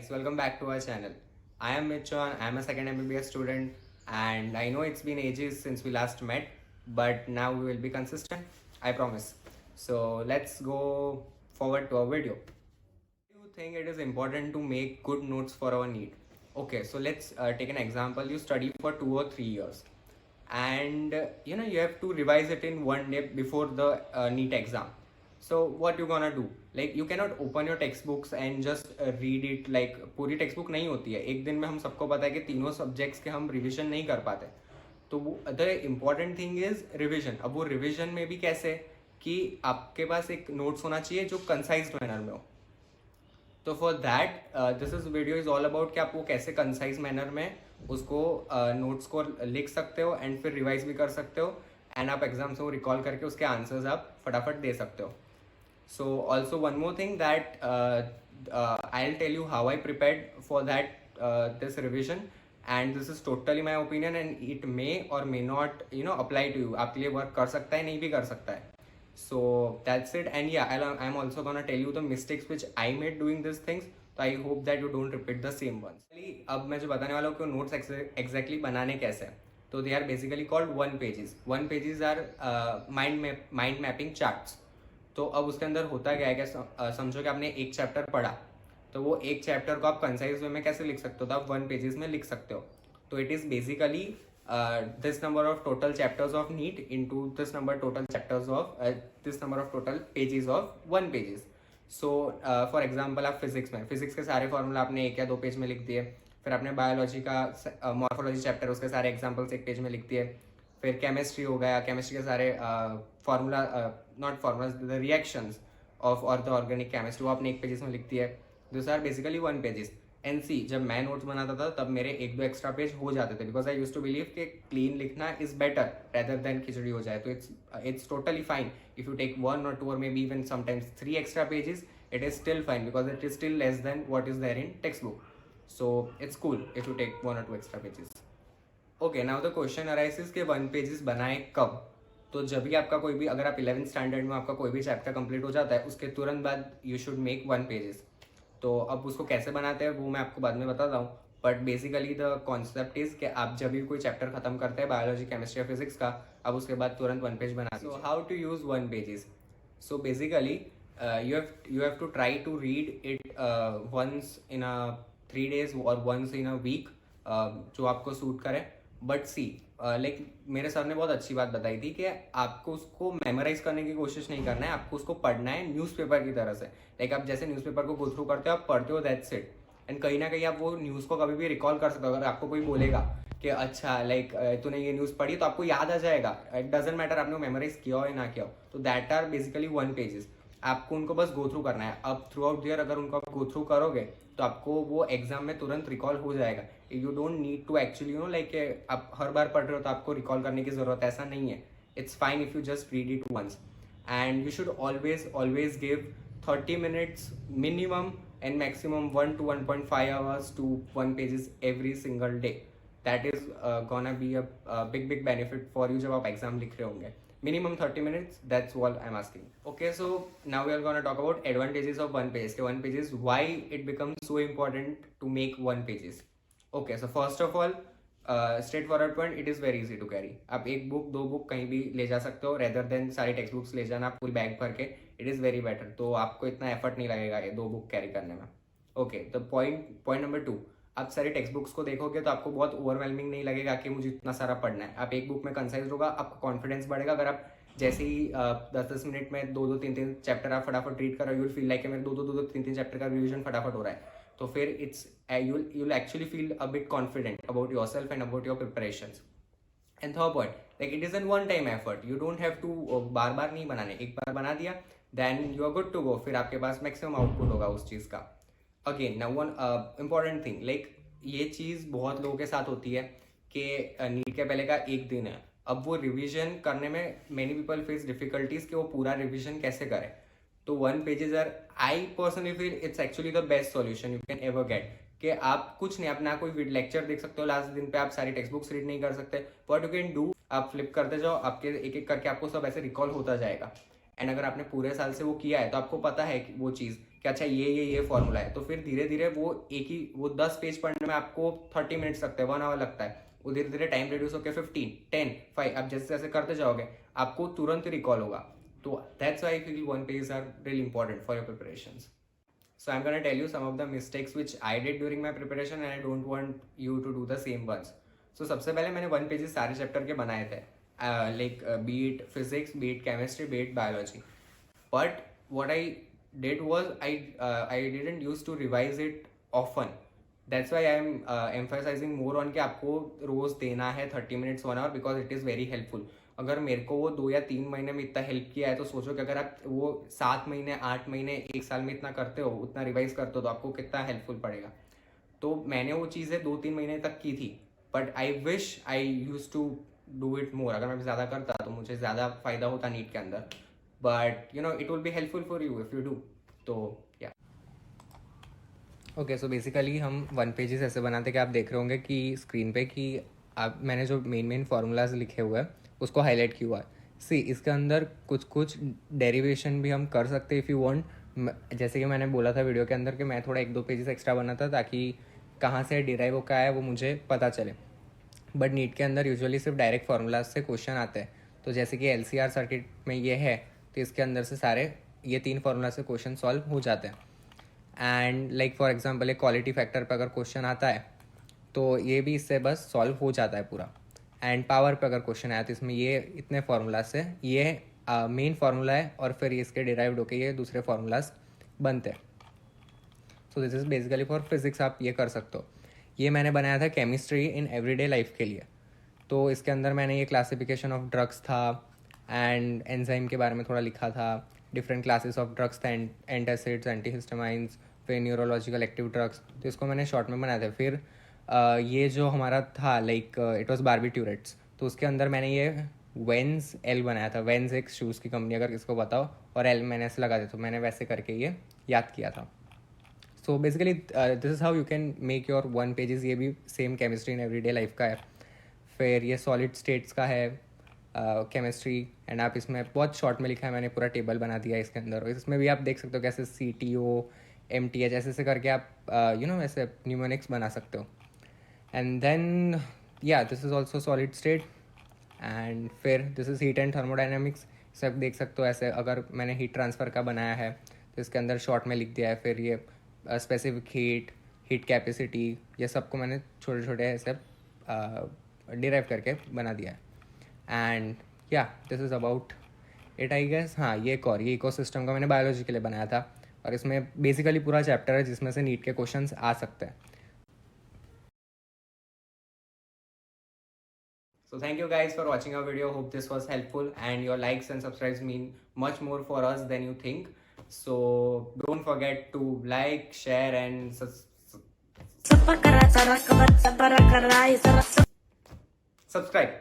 guys, welcome back to our channel. I am Mitchon, I am a second MBBS student, and I know it's been ages since we last met, but now we will be consistent, I promise. So let's go forward to our video. Do you think it is important to make good notes for our NEET? Okay, so let's take an example. You study for 2 or 3 years, and you have to revise it in one day before the NEET exam. So what you gonna do? Like you cannot open your textbooks and just read it. Like पूरी textbook नहीं होती है एक दिन में. हम सबको पता है कि तीनों subjects के हम revision नहीं कर पाते. तो वो the important thing is revision. अब वो revision में भी कैसे कि आपके पास एक notes होना चाहिए जो concise manner में हो. तो for that this is video is all about कि आप वो कैसे कंसाइज मैनर में उसको नोट्स को लिख सकते हो एंड फिर रिवाइज भी कर सकते हो एंड आप एग्जाम से वो रिकॉल करके उसके आंसर्स आप फटाफट दे सकते हो. So also one more thing that I will tell you how I prepared for that this revision and this is totally my opinion and it may और may not apply to you. आपके लिए work कर सकता है, नहीं भी कर सकता है. So that's it, and yeah, I'm also gonna tell you the mistakes which I made doing these things. So I hope that you don't repeat the same ones. अब मैं जो बताने वाला हूँ कि नोट्स exactly बनाने कैसे हैं. तो they are basically called one pages. One pages are mind mapping charts. तो अब उसके अंदर होता क्या है कि समझो कि आपने एक चैप्टर पढ़ा, तो वो एक चैप्टर को आप कंसाइज वे में कैसे लिख सकते हो, तो आप 1 पेजेस में लिख सकते हो. तो it is basically this number of total chapters of NEET into this number total chapters of this number of total pages of 1 pages. So for example आप फिजिक्स के सारे फॉर्मूला आपने 1 या 2 पेज में लिख दिए. फिर आपने बायोलॉजी का मॉर्फोलॉजी चैप्टर उसके सारे एग्जाम्पल्स 1 पेज में लिख दिए. फिर केमिस्ट्री हो गया, केमिस्ट्री के सारे formula not formulas the reactions of और द ऑर्गेनिक केमिस्ट्री वो आपने 1 पेजेस में लिख दिए. This are basically 1 pages. NC जब मैं नोट्स बनाता था तब मेरे 1-2 एक्स्ट्रा पेज हो जाते थे because I use to believe कि क्लीन लिखना इज बेटर रेदर देन खिचड़ी हो जाए. तो it's totally fine if you take 1 or 2 or maybe even sometimes 3 extra pages. It is still fine because it is still less than what is there in textbook. So it's cool if you take 1 or 2 extra pages. Okay, now the question arises कि 1 pages बनाए कब. तो जब भी आपका कोई भी अगर आप 11th स्टैंडर्ड में आपका कोई भी चैप्टर कंप्लीट हो जाता है उसके तुरंत बाद यू शुड मेक 1 pages. तो अब उसको कैसे बनाते हैं वो मैं आपको बाद में बताता हूँ. But basically the concept is कि आप जब भी कोई चैप्टर खत्म करते हैं बायोलॉजी केमिस्ट्री या फिजिक्स का, अब उसके बाद तुरंत 1 पेज बना. So how to use 1 pages. So basically you have to try to read it once in a 3 days और वंस इन अ वीक जो आपको सूट करे. बट सी लाइक मेरे सर ने बहुत अच्छी बात बताई थी कि आपको उसको मेमोराइज करने की कोशिश नहीं करना है, आपको उसको पढ़ना है न्यूज़पेपर की तरह से. लाइक आप जैसे न्यूज़पेपर को गो थ्रू करते हो आप पढ़ते हो, दैट्स इट. एंड कहीं ना कहीं आप वो न्यूज़ को कभी भी रिकॉल कर सकते हो. अगर आपको कोई बोलेगा कि अच्छा लाइक तूने ये न्यूज़ पढ़ी तो आपको याद आ जाएगा. इट डजेंट मैटर आपने मेमोराइज किया हो या ना किया हो. तो दैट आर बेसिकली 1 पेजेस. आपको उनको बस गो थ्रू करना है. अब थ्रू आउट ईयर अगर उनको आप गो थ्रू करोगे तो आपको वो एग्जाम में तुरंत रिकॉल हो जाएगा. You don't need to actually like आप हर बार पढ़ रहे हो तो आपको रिकॉल करने की जरूरत ऐसा नहीं है. It's fine if you just read it once. And you should always give 30 minutes minimum and maximum 1 to 1.5 hours to 1 pages every single day. That is gonna be a big benefit for you जब आप exam लिख रहे होंगे. Minimum 30 minutes, that's all I'm asking. Okay, so now we are gonna talk about advantages of 1 page. 1 pages, why it becomes so important to make 1 pages. Okay, so first of all, straight forward point, it is very easy to carry. आप 1 book 2 book कहीं भी ले जा सकते हो rather than सारी text books ले जाना पूरी बैग भर के. It is very better. तो आपको इतना एफर्ट नहीं लगेगा ये 2 बुक कैरी करने में. ओके, तो पॉइंट नंबर 2, आप सारी टेक्स्ट बुक्स को देखोगे तो आपको बहुत ओवरवेलमिंग नहीं लगेगा कि मुझे इतना सारा पढ़ना है. आप 1 बुक में कंसाइज होगा, आपका कॉन्फिडेंस बढ़ेगा. अगर आप जैसे ही 10-10 मिनट में 2-2 3-3 चैप्टर आप फटाफट रीड करो, यू विल फील लाइक मेरे 2-2 3-3 चैप्टर का रिविजन फटाफट हो रहा है. तो फिर it's you'll actually feel a bit confident about yourself and about your preparations. And third point, like it is a one time effort. You don't have to बार बार नहीं बनाने. एक बार बना दिया then you are good to go. फिर आपके पास maximum output होगा उस चीज़ का. Again, now one important thing, like ये चीज़ बहुत लोगों के साथ होती है कि नीट के पहले का 1 दिन है. अब वो रिविजन करने में many people face difficulties कि वो पूरा रिविजन कैसे करें. तो 1 pages are, I personally feel it's actually the best solution you can ever get. कि आप कुछ नहीं, अपना कोई लेक्चर देख सकते हो लास्ट दिन पे, आप सारी टेक्स्ट बुक्स रीड नहीं कर सकते. व्हाट यू कैन डू, आप फ्लिप करते जाओ, आपके एक एक करके आपको सब ऐसे रिकॉल होता जाएगा. एंड अगर आपने पूरे साल से वो किया है तो आपको पता है कि वो चीज़ कि अच्छा ये फॉर्मूला है, तो फिर धीरे धीरे वो 10 पेज पढ़ने में आपको 30 मिनट्स लगते हैं, 1 आवर लगता है, वो धीरे धीरे टाइम रिड्यूस होकर 15, 10, 5, आप जैसे जैसे करते जाओगे आपको तुरंत रिकॉल होगा. तो that's why I feel 1 page are really important for your preparations. So I'm gonna tell you some of the mistakes which I did during my preparation and I don't want you to do the same ones. So सबसे पहले मैंने 1 pages सारे chapter के बनाए थे, like be it physics, be it chemistry, be it biology. But what I did was I didn't used to revise it often. That's why I'm emphasizing more on कि आपको रोज देना है 30 minutes 1 hour because it is very helpful. अगर मेरे को वो 2 या 3 महीने में इतना हेल्प किया है तो सोचो कि अगर आप वो 7 महीने 8 महीने 1 साल में इतना करते हो, उतना रिवाइज करते हो, तो आपको कितना हेल्पफुल पड़ेगा. तो मैंने वो चीज़ें 2-3 महीने तक की थी, but I wish I use to do it more. अगर मैं ज़्यादा करता तो मुझे ज़्यादा फ़ायदा होता नीट के अंदर, but you know it will be helpful for you if you do. तो या ओके, सो बेसिकली हम 1 पेजेस ऐसे बनाते कि आप देख रहे होंगे कि स्क्रीन पे कि आप मैंने जो मेन फार्मूलाज लिखे हुए हैं उसको हाईलाइट किया हुआ है. सी इसके अंदर कुछ डेरिवेशन भी हम कर सकते हैं इफ़ यू वांट. जैसे कि मैंने बोला था वीडियो के अंदर कि मैं थोड़ा 1-2 पेजेस एक्स्ट्रा बनाता ताकि कहाँ से डिराइव हो क्या है वो मुझे पता चले. बट नीट के अंदर यूजुअली सिर्फ डायरेक्ट फार्मूलाज से क्वेश्चन आते हैं. तो जैसे कि LCR सर्किट में ये है तो इसके अंदर से सारे ये 3 फार्मूला से क्वेश्चन सॉल्व हो जाते हैं. एंड लाइक फॉर एग्जांपल एक क्वालिटी फैक्टर पर अगर क्वेश्चन आता है तो ये भी इससे बस सॉल्व हो जाता है पूरा. एंड पावर पे अगर क्वेश्चन आया तो इसमें ये इतने फार्मूला से ये मेन फार्मूला है और फिर इसके डिराइव्ड होके ये दूसरे फार्मूलाज बनते हैं. So this is basically for physics, आप ये कर सकते हो. ये मैंने बनाया था केमिस्ट्री इन एवरीडे लाइफ के लिए. तो इसके अंदर मैंने ये क्लासिफिकेशन ऑफ ड्रग्स था एंड एंजाइम के बारे में थोड़ा लिखा था. डिफरेंट क्लासेस ऑफ ड्रग्स थे, एंटासिड्स, एंटीहिस्टामाइंस, फिर न्यूरोलॉजिकल एक्टिव ड्रग्स. तो इसको मैंने शॉर्ट में बनाया था. फिर ये जो हमारा था लाइक इट वाज बार्बिट्यूरेट्स, तो उसके अंदर मैंने ये वेंस एल बनाया था. वेंस एक शूज़ की कंपनी, अगर किसको बताओ, और एल मैंने ऐसे लगा दिया, तो मैंने वैसे करके ये याद किया था. So basically this is how you can make your 1 pages. ये भी same chemistry in everyday life का है. फिर ये सॉलिड स्टेट्स का है केमिस्ट्री, एंड आप इसमें बहुत शॉर्ट में लिखा है, मैंने पूरा टेबल बना दिया इसके अंदर. इसमें भी आप देख सकते हो कैसे CTO MTH ऐसे करके आप यू नो ऐसे न्यूमोनिक्स बना सकते हो. And then yeah, this is also solid state. and फिर this is heat and thermodynamics. सब देख सकते हो ऐसे. अगर मैंने हीट ट्रांसफ़र का बनाया है तो इसके अंदर शॉर्ट में लिख दिया है. फिर ये स्पेसिफिक हीट कैपेसिटी, ये सबको मैंने छोटे छोटे ऐसे डिराइव करके बना दिया है. And yeah this is about it I guess. हाँ, ये इकोसिस्टम का मैंने बायोलॉजी के लिए बनाया था और इसमें बेसिकली पूरा चैप्टर है जिसमें से नीट के क्वेश्चंस आ सकते हैं. So thank you guys for watching our video. Hope this was helpful and your likes and subscribes mean much more for us than you think. So don't forget to like, share and subscribe.